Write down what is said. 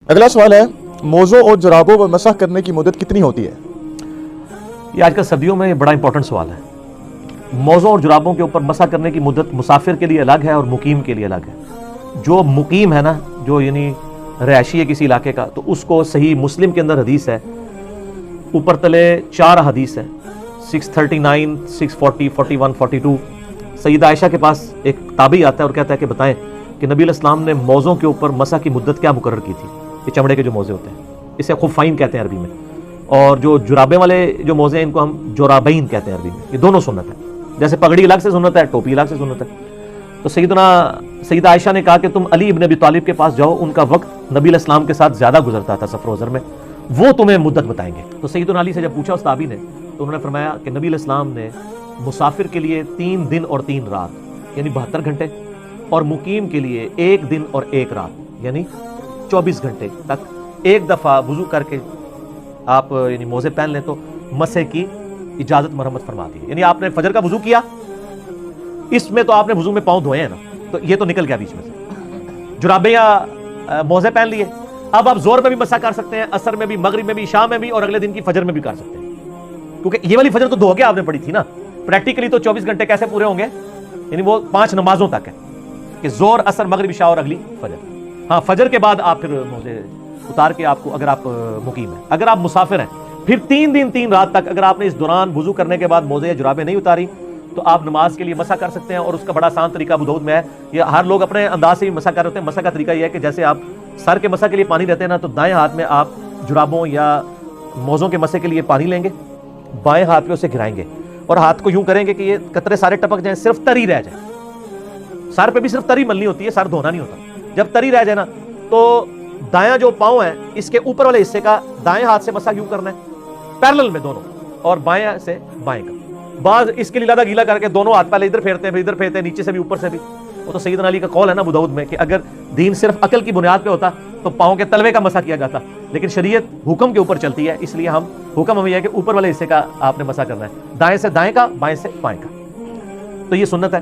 اگلا سوال ہے، موزوں اور جرابوں پر مسح کرنے کی مدت کتنی ہوتی ہے؟ یہ آج کل سردیوں میں بڑا امپورٹنٹ سوال ہے۔ موزوں اور جرابوں کے اوپر مسح کرنے کی مدت مسافر کے لیے الگ ہے اور مقیم کے لیے الگ ہے۔ جو مقیم ہے نا، جو یعنی رہائشی ہے کسی علاقے کا، تو اس کو صحیح مسلم کے اندر حدیث ہے، اوپر تلے 4 حدیث ہے، 639 640 41 42۔ سیدہ عائشہ کے پاس ایک تابعی آتا ہے اور کہتا ہے کہ بتائیں کہ نبی علیہ السلام نے موزوں کے اوپر مسح کی مدت کیا مقرر کی تھی؟ یہ چمڑے کے جو موزے ہوتے ہیں، اسے خفین کہتے ہیں عربی میں، اور جو جرابیں والے جو موزے ہیں ان کو ہم جرابین کہتے ہیں عربی میں۔ یہ دونوں سنت ہے، جیسے پگڑی الگ سے سنت ہے، ٹوپی الگ سے سنت ہے۔ تو سیدہ عائشہ نے کہا کہ تم علی ابن ابی طالب کے پاس جاؤ، ان کا وقت نبی علیہ السلام کے ساتھ زیادہ گزرتا تھا سفر و حضر میں، وہ تمہیں مدت بتائیں گے۔ تو سیدنا علی سے جب پوچھا اس تابعی نے، تو انہوں نے فرمایا کہ نبی علیہ السلام نے مسافر کے لیے 3 دن اور 3 رات یعنی 72 گھنٹے، اور مقیم کے لیے 1 دن اور 1 رات یعنی 24 گھنٹے تک ایک دفعہ وضو کر کے آپ یعنی موزے پہن لیں تو مسح کی اجازت مرحمت فرما دی۔ یعنی آپ نے فجر کا وضو کیا، اس میں تو آپ نے وضو میں پاؤں دھوئے ہیں نا، تو یہ تو نکل گیا بیچ میں سے، جرابیں یا موزے پہن لیے، اب آپ زور میں بھی مسح کر سکتے ہیں، عصر میں بھی، مغرب میں بھی، شام میں بھی، اور اگلے دن کی فجر میں بھی کر سکتے ہیں، کیونکہ یہ والی فجر تو دھو کے آپ نے پڑھی تھی نا۔ پریکٹیکلی تو 24 گھنٹے کیسے پورے ہوں گے؟ یعنی وہ 5 نمازوں تک ہے کہ زور، عصر، مغرب، عشاء اور اگلی فجر۔ ہاں، فجر کے بعد آپ پھر موزے اتار کے آپ کو، اگر آپ مقیم ہیں، اگر آپ مسافر ہیں، پھر 3 دن 3 رات تک اگر آپ نے اس دوران وضو کرنے کے بعد موزے یا جرابیں نہیں اتاری تو آپ نماز کے لیے مسح کر سکتے ہیں، اور اس کا بڑا آسان طریقہ ابو داؤد میں ہے۔ یہ ہر لوگ اپنے انداز سے بھی مسح کر رہے ہیں۔ مسح کا طریقہ یہ ہے کہ جیسے آپ سر کے مسح کے لیے پانی لیتے ہیں نا، تو دائیں ہاتھ میں آپ جرابوں یا موزوں کے مسح کے لیے پانی لیں گے، بائیں ہاتھ پہ اسے گرائیں گے، اور ہاتھ کو یوں کریں گے کہ یہ قطرے سارے ٹپک جائیں، صرف تری رہ جائے۔ سر پہ بھی صرف تری ملنی ہوتی ہے، سر دھونا نہیں ہوتا۔ جب تری رہ جائے نا، تو دایاں جو پاؤں ہیں اس کے اوپر والے حصے کا دائیں ہاتھ سے مسح یوں کرنا ہے، پیرلل میں دونوں، اور بائیں سے بائیں کا۔ بعض اس کے لیے لادہ گیلا کر کے دونوں ہاتھ پہلے ادھر پھیرتے ہیں، پھر ادھر پھیرتے ہیں، نیچے سے بھی اوپر سے بھی۔ وہ تو سیدنا علی کا قول ہے نا ابو داؤد میں کہ اگر دین صرف عقل کی بنیاد پہ ہوتا تو پاؤں کے تلوے کا مسح کیا جاتا، لیکن شریعت حکم کے اوپر چلتی ہے، اس لیے حکم ہمیں یہ ہے کہ اوپر والے حصے کا آپ نے مسح کرنا ہے، دائیں سے دائیں کا، بائیں سے بائیں کا۔ تو یہ سنت ہے۔